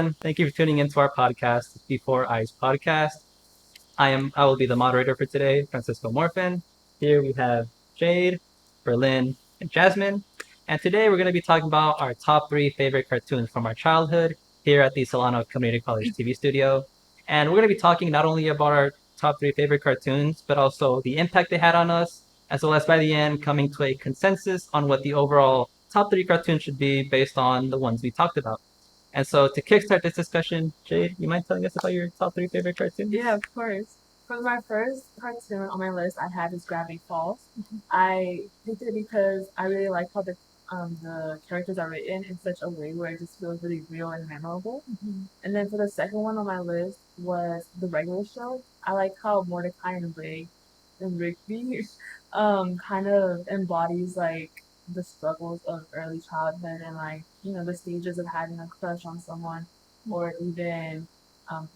everyone. Thank you for tuning into our podcast, Before Eyes podcast. I will be the moderator for today, Francisco Morfin. Here we have Jade, Berlin, and Jasmine. And today we're going to be talking about our top three favorite cartoons from our childhood here at the Solano Community College TV studio. And we're going to be talking not only about our top three favorite cartoons, but also the impact they had on us, as well as by the end coming to a consensus on what the overall top three cartoons should be based on the ones we talked about. And so to kickstart this discussion, Jade, you mind telling us about your top three favorite cartoons? Yeah, of course. For my first cartoon on my list, I had is Gravity Falls. I picked it because I really like how the characters are written in such a way where it just feels really real and memorable. And then for the second one on my list was the regular show. I like how Mordecai and Rigby kind of embodies like the struggles of early childhood and like the stages of having a crush on someone or even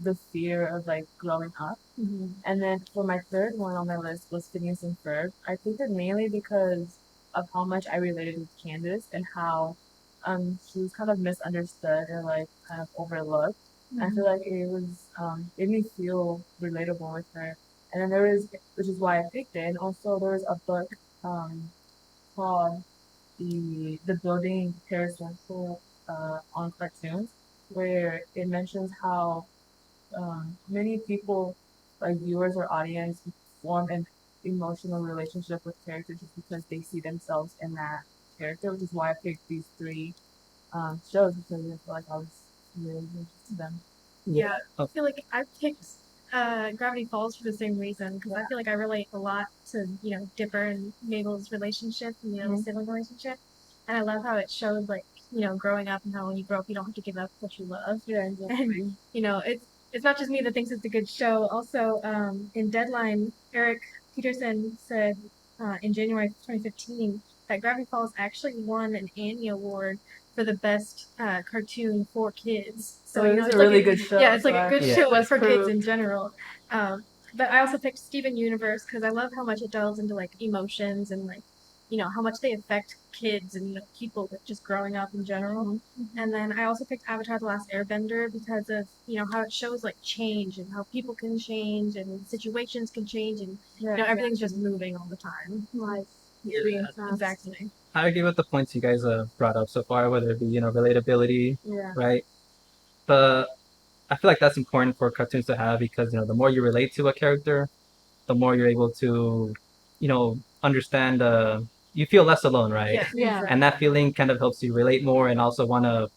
the fear of like growing up. And then for my third one on my list was Phineas and Ferb. I think it mainly because of how much I related with Candace and how she was kind of misunderstood or like kind of overlooked. I feel like it was it made me feel relatable with her. And then there is, which is why I picked it. And also there was a book um, called the Building Paris Central on cartoons, where it mentions how many people, like viewers or audience, form an emotional relationship with characters just because they see themselves in that character, which is why I picked these three shows because I feel like I was really interested in them. Yeah, Oh, I feel like I picked Gravity Falls for the same reason because I feel like I relate a lot to Dipper and Mabel's relationship and the sibling relationship, and I love how it shows like growing up and how when you grow up you don't have to give up what you love. Yeah, exactly. And it's not just me that thinks it's a good show. Also, in Deadline, Eric Peterson said in January 2015 that Gravity Falls actually won an Annie Award for the best cartoon for kids. So it was it's a like really good show. yeah, it's like a good Yeah. show That's for kids proof. in general. But I also picked Steven Universe because I love how much it delves into like emotions and like how much they affect kids and people that just growing up in general. And then I also picked Avatar: The Last Airbender because of how it shows like change and how people can change and situations can change and Yeah, everything's just moving all the time. life. Yeah. Being fast. Exactly. I agree with the points you guys have brought up so far, whether it be, relatability, Yeah. right? But I feel like that's important for cartoons to have because, the more you relate to a character, the more you're able to, understand, you feel less alone, right? Yeah. And that feeling kind of helps you relate more and also want to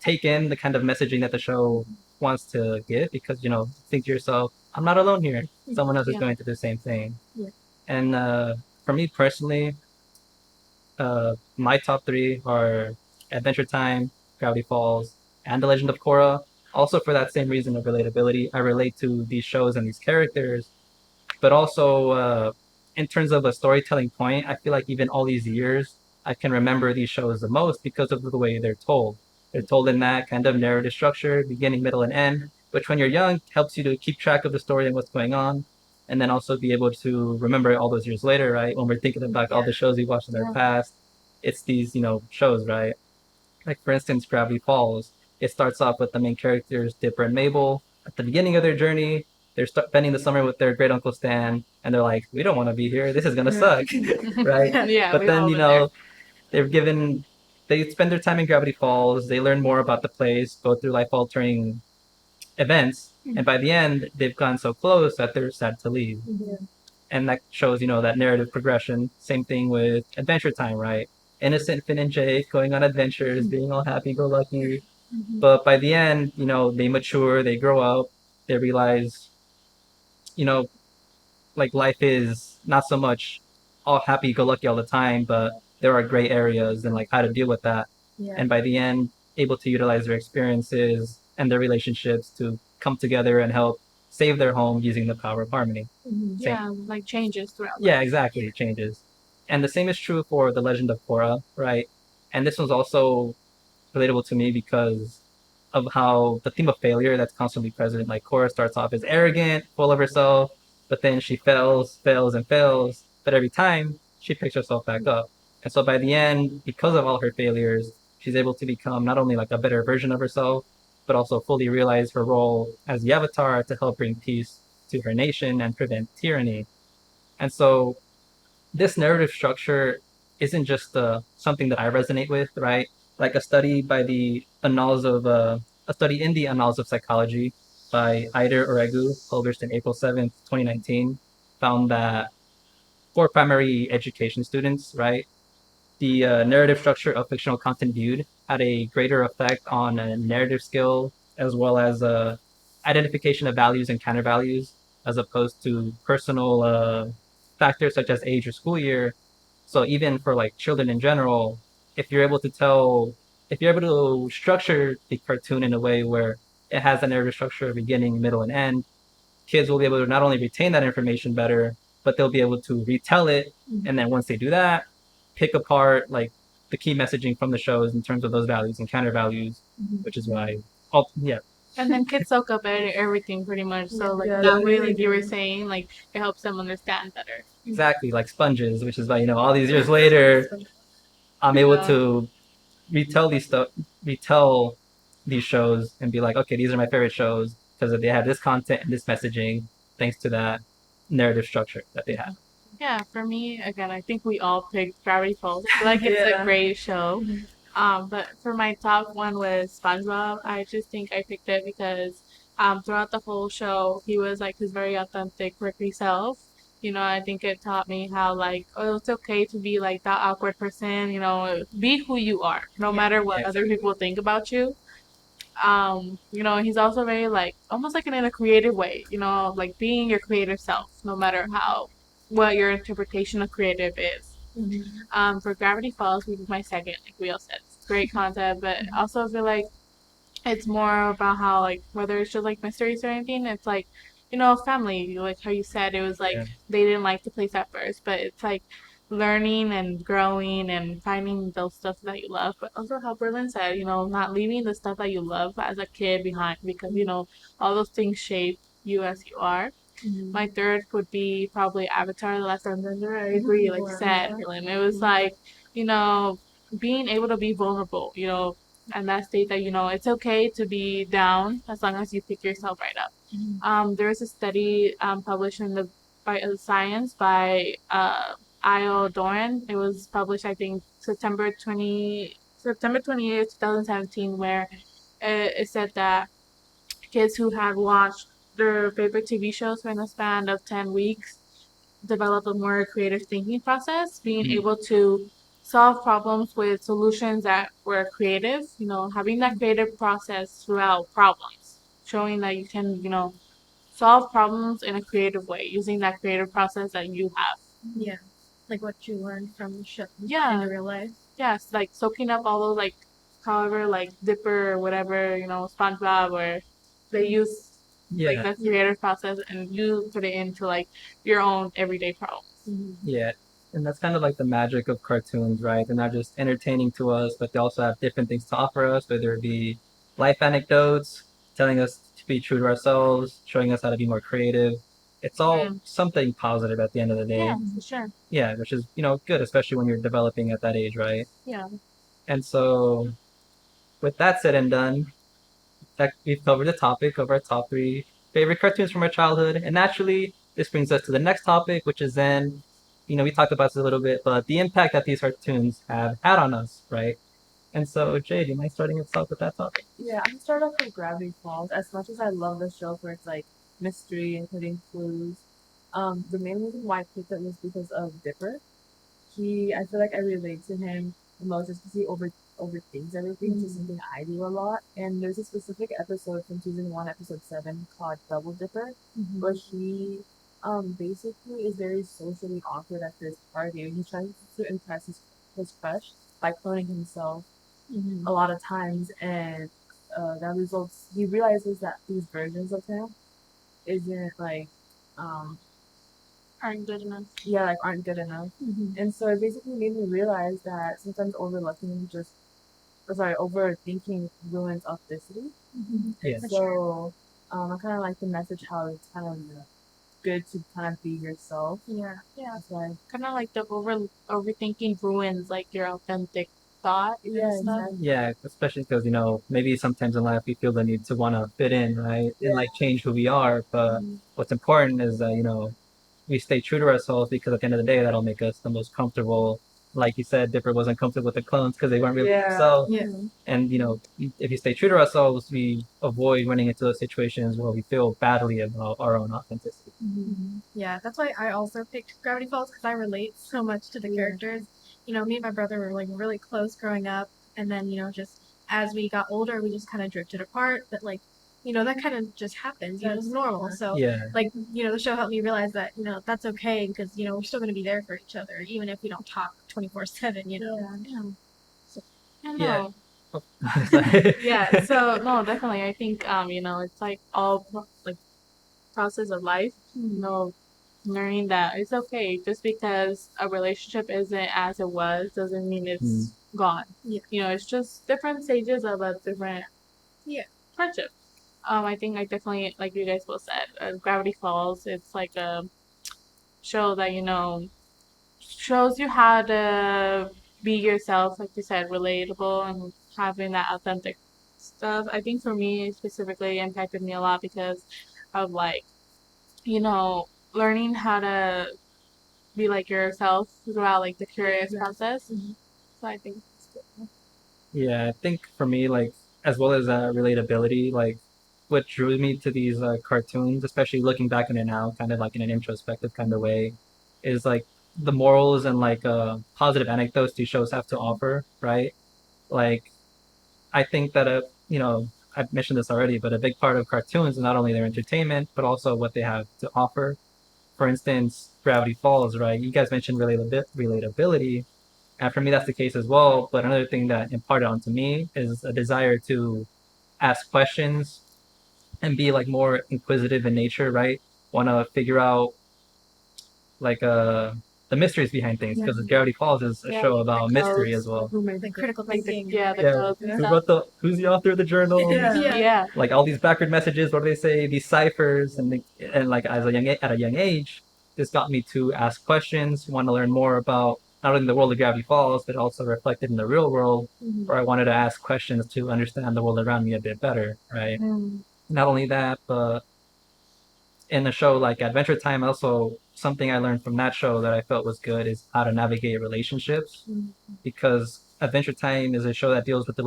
take in the kind of messaging that the show wants to give because, think to yourself, I'm not alone here. Someone else is going through the same thing. Yeah. And for me personally, my top three are Adventure Time, Gravity Falls, and The Legend of Korra. Also, for that same reason of relatability, I relate to these shows and these characters. But also, in terms of a storytelling point, I feel like even all these years, I can remember these shows the most because of the way they're told. They're told in that kind of narrative structure, beginning, middle, and end, which when you're young helps you to keep track of the story and what's going on, and then also be able to remember it all those years later, right? When we're thinking about all the shows we watched in our past, it's these, shows, right? Like for instance, Gravity Falls. It starts off with the main characters, Dipper and Mabel. At the beginning of their journey, they're spending the summer with their great uncle Stan, and they're like, "We don't want to be here. This is gonna suck," right? Yeah, But we've then all been there. they're given, they spend their time in Gravity Falls. They learn more about the place, go through life altering events, and by the end, they've gone so close that they're sad to leave. And that shows that narrative progression. Same thing with Adventure Time, right? Innocent Finn and Jake going on adventures, being all happy go lucky, but by the end, they mature, they grow up, they realize, you know, like life is not so much all happy go lucky all the time, but there are gray areas and like how to deal with that. And by the end, able to utilize their experiences and their relationships to come together and help save their home using the power of harmony. Yeah, like changes throughout Yeah, life. exactly. It changes. And the same is true for The Legend of Korra, right? And this was also relatable to me because of how the theme of failure that's constantly present. Like Korra starts off as arrogant, full of herself, but then she fails, fails, and fails. But every time she picks herself back up. And so by the end, because of all her failures, she's able to become not only like a better version of herself, but also fully realize her role as the Avatar to help bring peace to her nation and prevent tyranny. And so this narrative structure isn't just something that I resonate with, right? Like a study in the Annals of Psychology by Eider Oregu, published in April 7th, 2019, found that for primary education students, right, the narrative structure of fictional content viewed had a greater effect on narrative skill as well as identification of values and counter values as opposed to personal factors such as age or school year. So even for like children in general, if you're able to tell, if you're able to structure the cartoon in a way where it has a narrative structure, beginning, middle, and end, kids will be able to not only retain that information better, but they'll be able to retell it. And then once they do that, pick apart like the key messaging from the shows in terms of those values and counter values, which is why, yeah, And then kids soak up everything pretty much. So like Yeah, that they way, really like you were do. saying, like it helps them understand better. exactly like sponges, which is why, all these years later, I'm able Yeah. to retell these stuff, retell these shows and be like, okay, these are my favorite shows because they have this content and this messaging thanks to that narrative structure that they have. Yeah, for me, again, I think we all picked Gravity Falls. I feel like it's a Yeah. great show. But for my top one was SpongeBob. I just think I picked it because throughout the whole show, he was like his very authentic, Ricky self. I think it taught me how like, oh, it's okay to be like that awkward person. Be who you are, no matter what Yeah, other people think about you. He's also very like almost like in a creative way, like being your creative self, no matter how what your interpretation of creative is. For Gravity Falls, we did my second, like we all said. It's great content, but also I feel like it's more about how like whether it's just like mysteries or anything, it's like, family, like how you said it was like yeah, they didn't like the place at first, but it's like learning and growing and finding those stuff that you love, but also how Berlin said, not leaving the stuff that you love as a kid behind because all those things shape you as you are. My third would be probably Avatar: The Last Airbender. I agree, like said, Berlin. It was like, you know, being able to be vulnerable, and that state that, it's okay to be down as long as you pick yourself right up. There was a study published in the Science by Io Doran. It was published, I think, September 28th, 2017, where it said that kids who had watched their favorite TV shows for a span of 10 weeks develop a more creative thinking process, being able to solve problems with solutions that were creative, having that creative process throughout problems, showing that you can, solve problems in a creative way using that creative process that you have. Yeah, like what you learned from the show Yeah, in real life. yes, like soaking up all those, like, however, like Dipper or whatever, SpongeBob, or they use like yeah, that creative process and you put it into like your own everyday problems. yeah. And that's kind of like the magic of cartoons, right? They're not just entertaining to us, but they also have different things to offer us, whether it be life anecdotes, telling us to be true to ourselves, showing us how to be more creative. It's all Mm. something positive at the end of the Yeah, day. for sure. Yeah, which is, good, especially when you're developing at that age, right? Yeah. And so, with that said and done, that we've covered the topic of our top three favorite cartoons from our childhood. And naturally, this brings us to the next topic, which is then, we talked about this a little bit, but the impact that these cartoons have had on us, right? And so, Jay, do you mind starting us off with that topic? Yeah, I'm gonna start off with Gravity Falls. As much as I love the show for its like mystery and putting clues, the main reason why I picked it was because of Dipper. I feel like I relate to him the most just because he overthinks everything, which is something I do a lot. And there's a specific episode from season one, episode 7, called Double Dipper, where he basically is very socially awkward at this party, and he tries to impress his crush by cloning himself a lot of times, and that results. He realizes that these versions of him isn't like um Aren't good enough. yeah, like aren't good enough. And so it basically made me realize that sometimes overthinking ruins authenticity. Yeah. And so I kind of like the message how it's kind of good to kind of be yourself. Yeah. Yeah. It's like, Kind of like the overthinking ruins like your authentic thought Yeah, and stuff. exactly. Yeah, especially because, maybe sometimes in life we feel the need to want to fit in, right? And like change who we are. But what's important is that, we stay true to ourselves because at the end of the day, that'll make us the most comfortable. Like you said, Dipper wasn't comfortable with the clones because they weren't really Yeah. themselves. Yeah. And, if you stay true to ourselves, we avoid running into those situations where we feel badly about our own authenticity. Yeah, that's why I also picked Gravity Falls because I relate so much to the characters. Me and my brother were like really close growing up, and then just as we got older, we just kind of drifted apart. But like, that kind of just happens. It's normal. So Yeah. like, the show helped me realize that that's okay because we're still gonna be there for each other even if we don't talk 24/7. Yeah. So, I Yeah. know. Oh, sorry. Yeah. So no, definitely. I think it's like all like process of life. Learning that it's okay just because a relationship isn't as it was doesn't mean it's gone. Yeah. It's just different stages of a different Yeah. friendship. I think I definitely like you guys both said, Gravity Falls. It's like a show that shows you how to be yourself, like you said, relatable and having that authentic stuff. I think for me specifically impacted me a lot because of like you know learning how to be like yourself throughout like the curious process. So I think it's good. Yeah, I think for me, like, as well as relatability, like, what drew me to these cartoons, especially looking back on it now, kind of like in an introspective kind of way, is like the morals and like positive anecdotes these shows have to offer, right? Like, I think that I've mentioned this already, but a big part of cartoons is not only their entertainment, but also what they have to offer. For instance, Gravity Falls, right? You guys mentioned relatability, and for me, that's the case as well. But another thing that imparted onto me is a desire to ask questions and be like more inquisitive in nature, right? Want to figure out like the mysteries behind things because Gravity Falls is a Yeah, show like the about mystery as codes, well. like critical like thinking. the Yeah, codes and who stuff. wrote who's the author of the journal? Yeah. Yeah. Like all these backward messages, what do they say? These ciphers, and like at a young age, this got me to ask questions, want to learn more about not only the world of Gravity Falls, but also reflected in the real world, where I wanted to ask questions to understand the world around me a bit better, right? Mm. Not only that, but in the show like Adventure Time, also something I learned from that show that I felt was good is how to navigate relationships, because Adventure Time is a show that deals with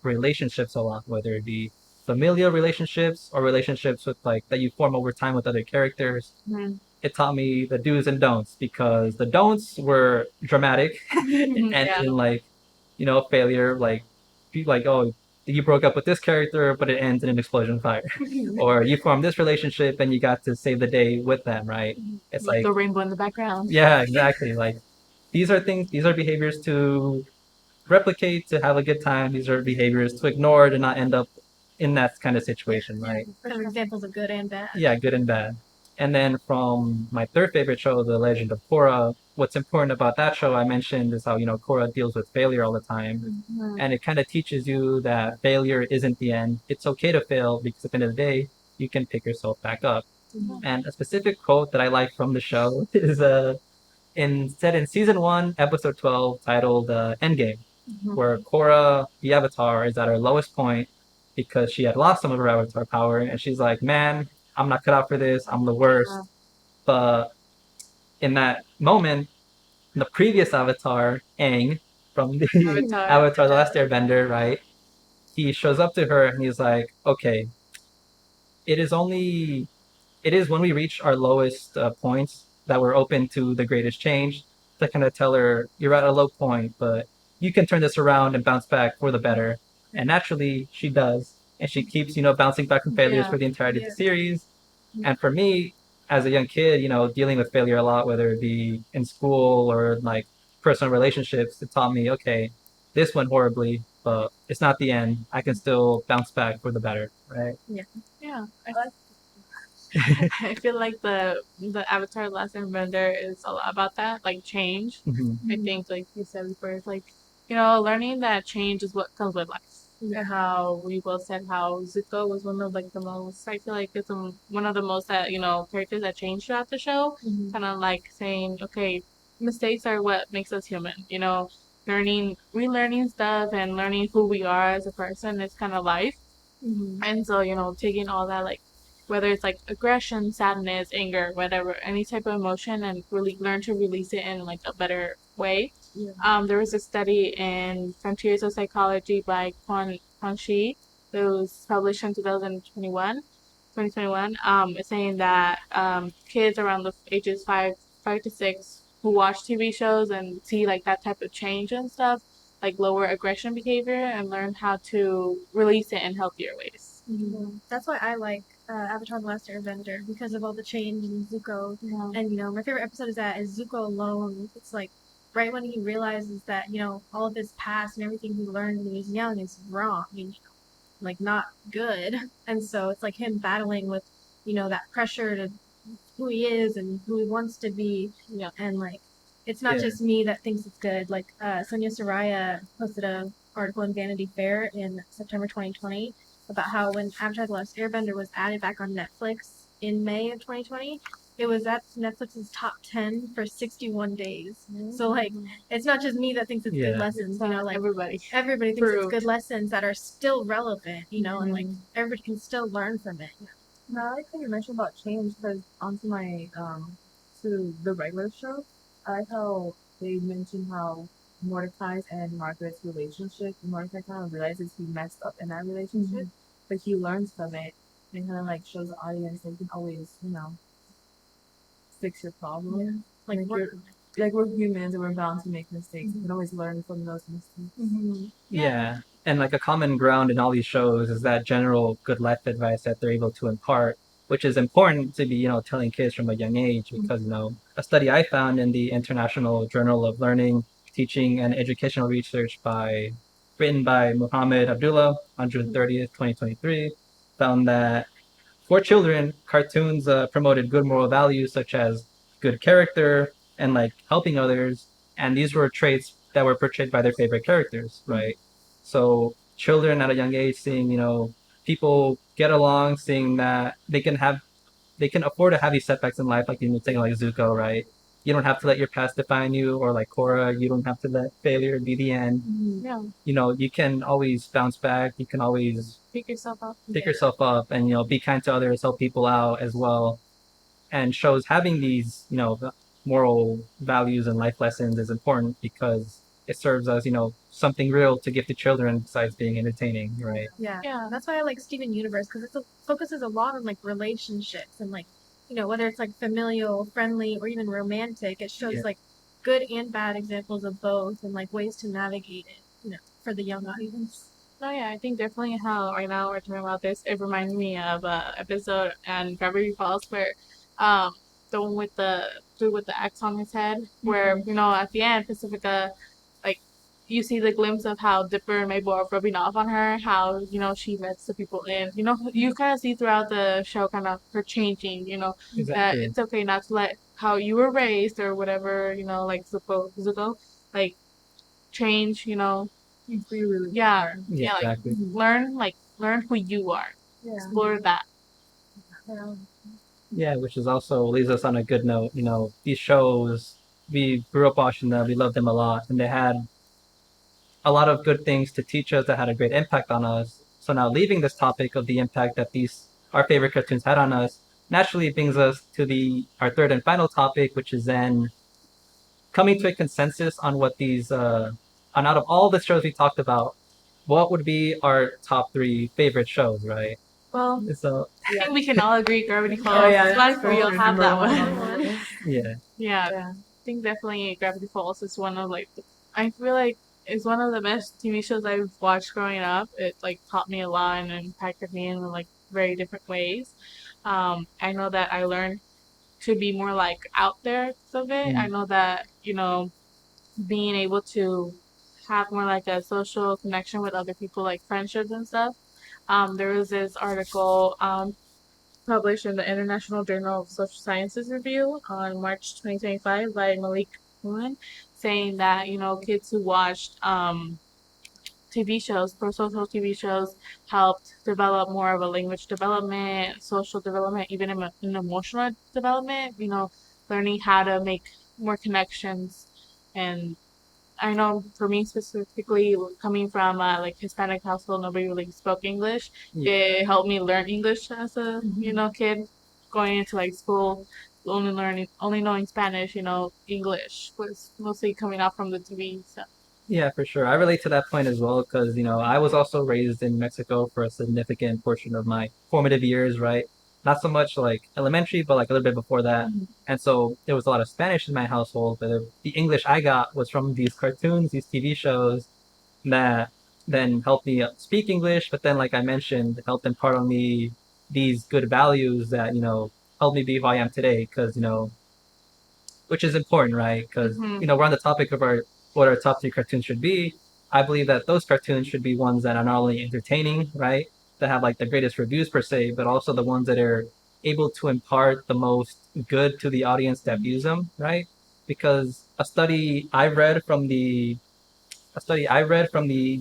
relationships a lot, whether it be familial relationships or relationships with like that you form over time with other characters. Mm. It taught me the do's and don'ts because the don'ts were dramatic and Yeah. in like failure, like oh, you broke up with this character but it ends in an explosion fire, or you formed this relationship and you got to save the day with them, right? It's With like, the rainbow in the background. yeah, exactly, like these are behaviors to replicate to have a good time. These are behaviors to ignore to not end up in that kind of situation, right? Kind of examples of good and bad. Yeah, good and bad. And then from my third favorite show, The Legend of Korra, what's important about that show I mentioned is how, Korra deals with failure all the time. Mhm. And it kind of teaches you that failure isn't the end. It's okay to fail because at the end of the day, you can pick yourself back up. And a specific quote that I like from the show is said in season 1, episode 12, titled Endgame, where Korra, the Avatar, is at her lowest point because she had lost some of her Avatar power, and she's like, "Man, I'm not cut out for this. I'm the worst." But in that moment, the previous Avatar, Aang, from the Avatar. Avatar: The Last Airbender, right? He shows up to her and he's like, "Okay, it is only it is when we reach our lowest points that we're open to the greatest change." To kind of tell her, you're at a low point, but you can turn this around and bounce back for the better. And naturally, she does. And she keeps, bouncing back from failures Yeah. for the entirety of the series. And for me, as a young kid, dealing with failure a lot, whether it be in school or like personal relationships, it taught me, okay, this went horribly, but it's not the end. I can still bounce back for the better, right? Yeah. I feel like the Avatar Last Airbender is a lot about that, like change. Mm-hmm. I think, like you said before, it's like learning that change is what comes with life. And how we both said how Zuko was one of like the most. I feel like it's one of the most that characters that change throughout the show. Kind of like saying, okay, mistakes are what makes us human. relearning stuff and learning who we are as a person is kind of life. Mm-hmm. And so, taking all that, like, whether it's like aggression, sadness, anger, whatever, any type of emotion, and really learn to release it in like a better way. Yeah. There was a study in Frontiers of Psychology by Quan Shi. It was published in 2021, saying that kids around the ages five to six who watch TV shows and see like that type of change and stuff, like lower aggression behavior and learn how to release it in healthier ways. Mm-hmm. That's why I like Avatar: The Last Airbender, because of all the change in Zuko. Yeah. And my favorite episode is Zuko alone. It's like right when he realizes that all of his past and everything he learned when he was young is wrong and like not good. And so it's like him battling with that pressure to who he is and who he wants to be. Yeah. And like it's not Yeah. just me that thinks it's good. Like Sonia Saraya posted a article in Vanity Fair in September 2020 about how when Avatar: The Last Airbender was added back on Netflix in May of 2020, it was at Netflix's top 10 for 61 days. So like it's not just me that thinks it's good Yeah. lessons, like everybody. everybody thinks it's good lessons that are still relevant, and like Mhm. everybody can still learn from it. No, I like how you mentioned about change because onto my to the regular show, I like how they mentioned how Mordecai's and Margaret's relationship. Mordecai kind of realizes he messed up in that relationship, but he learns from it and kind of like shows the audience that you can always fix your problem. Yeah. Like we're humans and we're bound to make mistakes. You can always learn from those mistakes. Mm-hmm. Yeah. And like a common ground in all these shows is that general good life advice that they're able to impart, which is important to be, telling kids from a young age because, a study I found in the International Journal of Learning, Teaching, and Educational Research written by Muhammad Abdullah on June 30th, 2023, found that for children, cartoons promoted good moral values such as good character and like helping others, and these were traits that were portrayed by their favorite characters, right? So children at a young age seeing people get along, seeing that they can afford to have these setbacks in life, like you were saying, like Zuko, right? You don't have to let your past define you, or like Korra, you don't have to let failure be the end. Yeah. You can always bounce back. You can always Pick yourself up. pick yourself up and be kind to others, help people out as well. And shows having these moral values and life lessons is important because it serves as something real to give to children besides being entertaining, right? Yeah. Yeah. That's why I like Steven Universe, because it focuses a lot on like relationships and like whether it's like familial, friendly, or even romantic. It shows Yeah. like good and bad examples of both and like ways to navigate it. For the young audience. No, yeah, I think definitely how right now we're talking about this, it reminds me of a episode on Gravity Falls where um the one with the dude with the axe on his head, where, at the end Pacifica, like, you see the glimpse of how Dipper and Mabel are rubbing off on her, how, she lets the people in. You kind of see throughout the show kind of her changing, that Exactly. it's okay not to let how you were raised or whatever, like Zuko, like, change, You really yeah, Yeah, like exactly. learn who you are. Yeah. Explore that. Yeah. Yeah, which is also leaves us on a good note. These shows, we grew up watching them, we loved them a lot, and they had a lot of good things to teach us that had a great impact on us. So now leaving this topic of the impact that these our favorite cartoons had on us naturally brings us to the our third and final topic, which is then coming to a consensus on what these on out of all the shows we talked about, what would be our top three favorite shows, right? Well, So I think we can all agree Gravity Oh Falls. yeah, One, that's we all for have number that one one. on my list. yeah, Yeah, Yeah. I think definitely Gravity Falls is one of like I feel like it's one of the best TV shows I've watched growing up. It like taught me a lot and impacted me in like very different ways. I know that I learned to be more like out there of it. I know that, being able to have more like a social connection with other people, like friendships and stuff. There was this article published in the International Journal of Social Sciences Review on March 2025 by Malik Kuhn, saying that, kids who watched TV shows, pro social TV shows, helped develop more of a language development, social development, even in emotional development, learning how to make more connections and I know for me specifically, coming from like Hispanic household, nobody really spoke English. Yeah. It helped me learn English as a kid going into like school, only knowing Spanish. English was mostly coming out from the TV. So Yeah, for sure. I relate to that point as well because, I was also raised in Mexico for a significant portion of my formative years, right? Not so much like elementary, but like a little bit before that. And so there was a lot of Spanish in my household, but the English I got was from these cartoons, these TV shows that then helped me speak English, but then, like I mentioned, helped impart on me these good values that, helped me be who I am today because, which is important, right? Because we're on the topic of our what our top three cartoons should be. I believe that those cartoons should be ones that are not only entertaining, right, that have like the greatest reviews per se, but also the ones that are able to impart the most good to the audience that views them, right? Because a study I read from the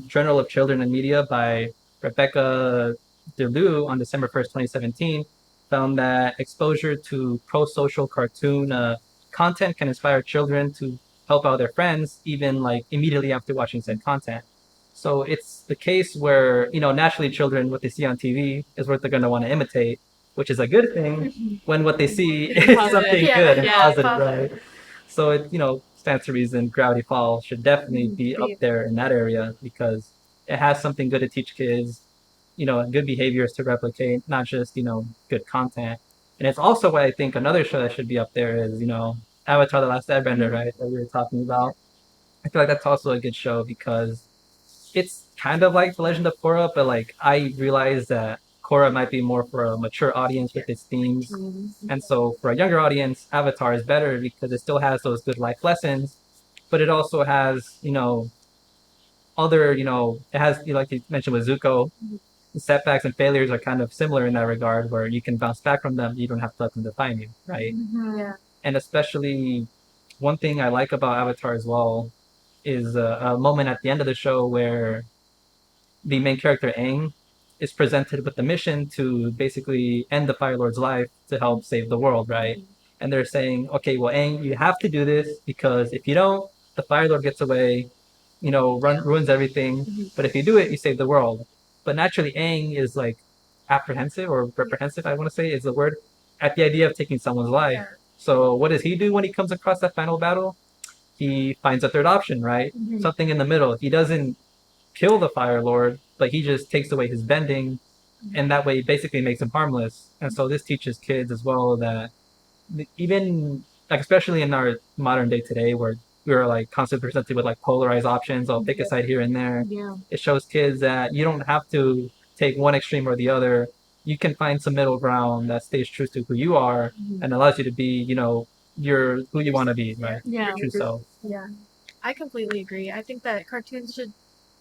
Journal of Children and Media by Rebecca DeLu on December 1st, 2017, found that exposure to pro-social cartoon content can inspire children to help out their friends, even like immediately after watching said content. So it's the case where, naturally children, what they see on TV is what they're going to want to imitate, which is a good thing when what they see is positive. something Yeah, good and Yeah. positive, right? So it, stands to reason Gravity Falls should definitely be up there in that area because it has something good to teach kids, good behaviors to replicate, not just, good content. And it's also why I think another show that should be up there is, Avatar The Last Airbender, right? That we were talking about. I feel like that's also a good show because it's kind of like The Legend of Korra, but like I realize that Korra might be more for a mature audience with its themes. And so for a younger audience, Avatar is better because it still has those good life lessons, but it also has, other, it has, like you mentioned with Zuko, setbacks and failures are kind of similar in that regard where you can bounce back from them. You don't have to let them define you, right? Yeah. And especially one thing I like about Avatar as well is a moment at the end of the show where the main character Aang is presented with the mission to basically end the Fire Lord's life to help save the world, right? And they're saying, okay, well, Aang, you have to do this because if you don't, the Fire Lord gets away, ruins everything. But if you do it, you save the world. But naturally, Aang is like apprehensive or reprehensive, I want to say is the word, at the idea of taking someone's life. So what does he do when he comes across that final battle? He finds a third option, right? Something in the middle. He doesn't kill the Fire Lord, but he just takes away his bending, and that way basically makes him harmless. And so this teaches kids as well that even like especially in our modern day today, where we're like constantly presented with like polarized options, I'll pick a side here and there. Yeah. It shows kids that you don't have to take one extreme or the other. You can find some middle ground that stays true to who you are and allows you to be, your who you want to be, right? Yeah. Your true self. Yeah, I completely agree. I think that cartoons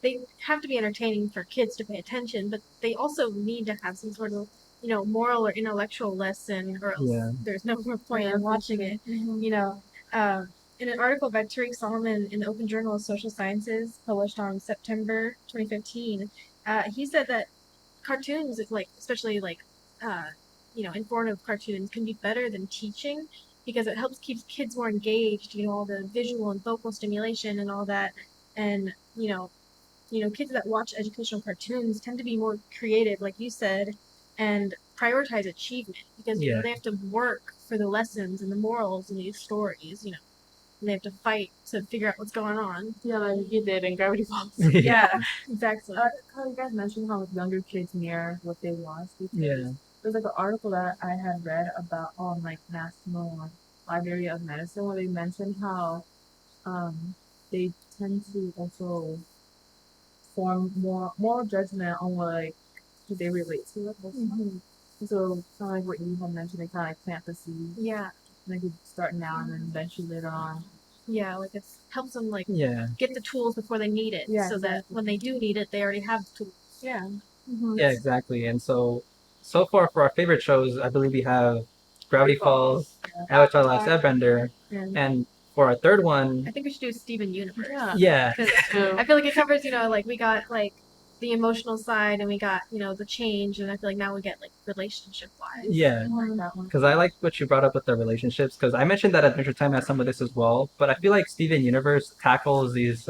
they have to be entertaining for kids to pay attention, but they also need to have some sort of, moral or intellectual lesson, or else Yeah. there's no more point in watching it. You know, in an article by Tariq Solomon in the Open Journal of Social Sciences, published on September 2015, he said that cartoons, like especially like informative cartoons, can be better than teaching because it helps keep kids more engaged. All the visual and vocal stimulation and all that, and kids that watch educational cartoons tend to be more creative, like you said, and prioritize achievement because Yeah. they have to work for the lessons and the morals in these stories. And they have to fight to figure out what's going on. Yeah, like you did in Gravity Falls. Yeah, exactly. How you guys mentioned how younger kids mirror what they watch. Yeah. There's like an article that I had read about on like National Library of Medicine where they mentioned how they tend to also form more moral judgment on what like who they relate to. So kind of like what you had mentioned, they kind of like plant the seed. Yeah. And they could start now and then eventually later on. Yeah, like it helps them like Yeah. get the tools before they need it, Yeah, so that exactly. when they do need it, they already have the tools. Yeah. Yeah, exactly. And so far for our favorite shows, I believe we have Gravity Falls, Avatar: The Last Airbender, and for our third one, I think we should do Steven Universe. Yeah. yeah, Because So, I feel like it covers, like we got like the emotional side, and we got the change, and I feel like now we get like relationship wise. Yeah, That one. because I like what you brought up with the relationships. Because I mentioned that Adventure Time has some of this as well, but I feel like Steven Universe tackles these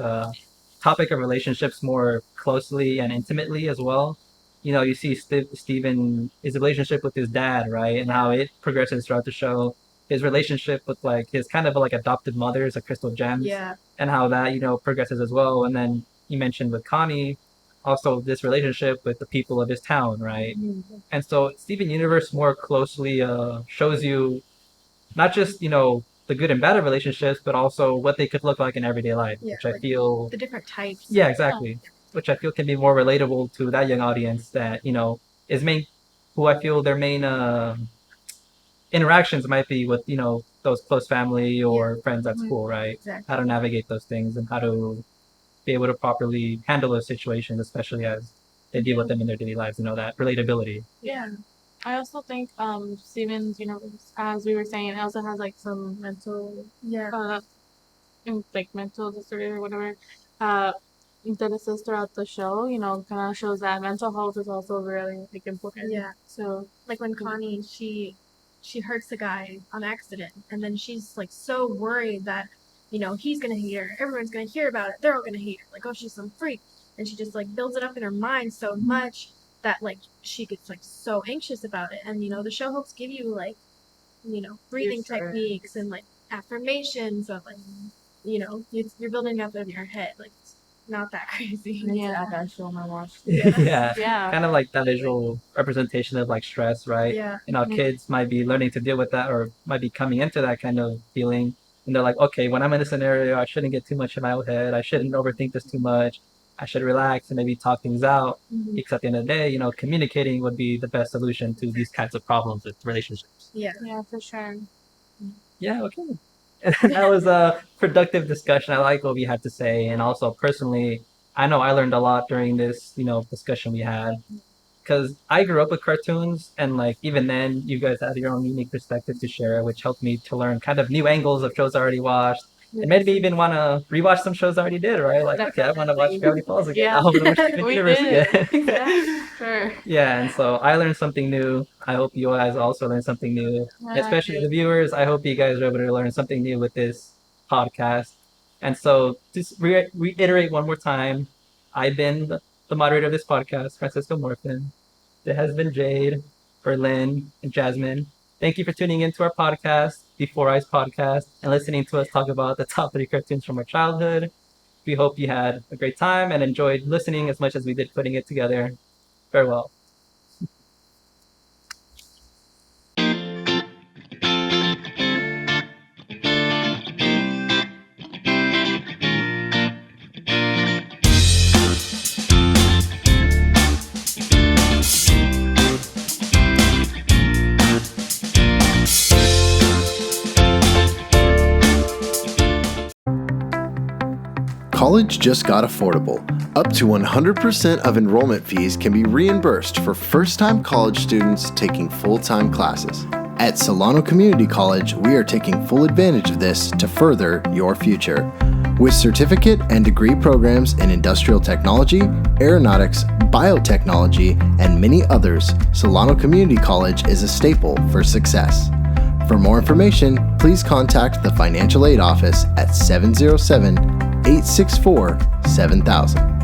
topic of relationships more closely and intimately as well. You see Steven his relationship with his dad, right, and how it progresses throughout the show. His relationship with like his kind of like adopted mothers, like Crystal Gems, Yeah. and how that progresses as well. And then you mentioned with Connie, also this relationship with the people of his town, right? And so Steven Universe more closely shows you not just the good and bad of relationships, but also what they could look like in everyday life, Yeah, which I like feel, the different types. yeah, exactly, which I feel can be more relatable to that young audience that is main, who I feel their main interactions might be with those close family or friends at school, right? Exactly. How to navigate those things and how to be able to properly handle those situations, especially as they deal with them in their daily lives. That relatability. Yeah. I also think Steven's, as we were saying, it also has like some mental Yeah. like mental disorder or whatever that it says throughout the show, kind of shows that mental health is also really like important. Yeah. So Like when Connie, she hurts the guy on accident, and then she's like so worried that he's gonna hear, everyone's gonna hear about it, they're all gonna hate her, like, oh, she's some freak, and she just like builds it up in her mind so much that like she gets like so anxious about it, and the show helps give you like breathing techniques and like affirmations of like you're building up in your head, like it's not that crazy. I need to Yeah. add that show on my watch. Yeah. Yeah. Kind of like that visual representation of like stress, right? Yeah. And how kids might be learning to deal with that or might be coming into that kind of feeling. And they're like, okay, when I'm in a scenario, I shouldn't get too much in my own head. I shouldn't overthink this too much. I should relax and maybe talk things out. Because at the end of the day, communicating would be the best solution to these kinds of problems with relationships. Yeah. Yeah, for sure. Yeah, okay. That was a productive discussion. I like what we had to say. And also, personally, I know I learned a lot during this, discussion we had. Because I grew up with cartoons, and like even then, you guys had your own unique perspective to share, which helped me to learn kind of new angles of shows I already watched, and made me even want to rewatch some shows I already did. Right? Like, okay, I want to watch Gravity Falls again. Yeah. I want to watch Steven We Universe did. again. Yeah, sure. Yeah, and so I learned something new. I hope you guys also learned something new, especially the viewers. I hope you guys are able to learn something new with this podcast. And so, just reiterate one more time, I've been the moderator of this podcast, Francisco Morfin. There has been Jade, Berlin, and Jasmine. Thank you for tuning into our podcast, Before Eyes podcast, and listening to us talk about the top 3 cartoons from our childhood. We hope you had a great time and enjoyed listening as much as we did putting it together. Farewell. College just got affordable. Up to 100% of enrollment fees can be reimbursed for first-time college students taking full-time classes. At Solano Community College, we are taking full advantage of this to further your future. With certificate and degree programs in industrial technology, aeronautics, biotechnology, and many others, Solano Community College is a staple for success. For more information, please contact the Financial Aid Office at 707-864-7000.